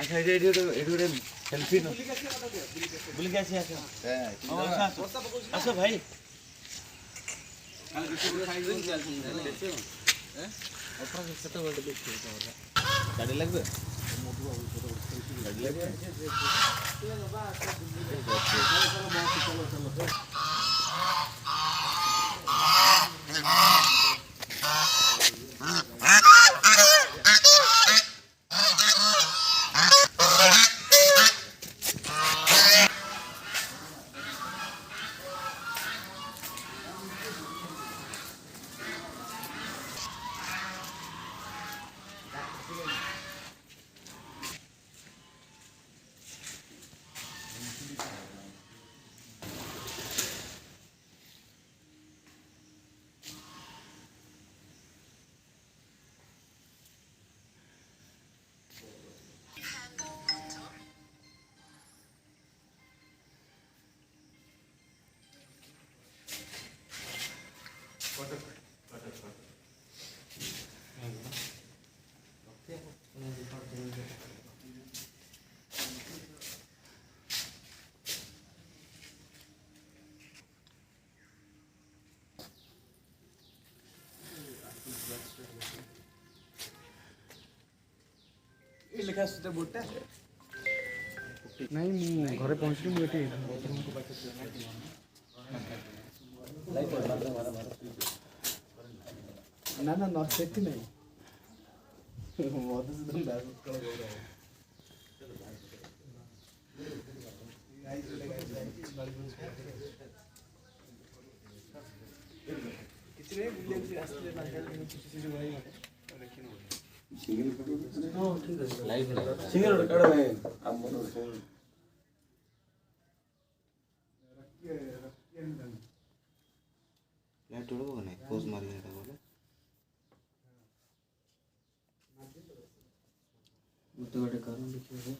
আচ্ছা এডি এডি selfie no বুলি গেছি আচ্ছা হ্যাঁ আসো ভাই কাল কিছু খাই দিন চলছে হ্যাঁ আপনার সাথে বলতে দেখছি তোমরা গাড়ি লাগবে গাড়ি লাগবে চলো চলো ये लिखा है बोर्ड ନାଇଁ ମୁଁ ଘରେ ପହଞ୍ଚିଲି ମୁଁ ଏଠି ନା ନା ନ ସେଠି ନାହିଁ ମଧୁସୂଦନ ଦାସ କିଛି ନାହିଁ ବୁଲିବାକୁ ଆସିଥିଲେ सिंगल फोटो हां ठीक है लाइव सिंगल काढ भाई आप मोनो लाइट थोड़ा को नहीं पोज मार देता बोले तो बड़े करूं देखिए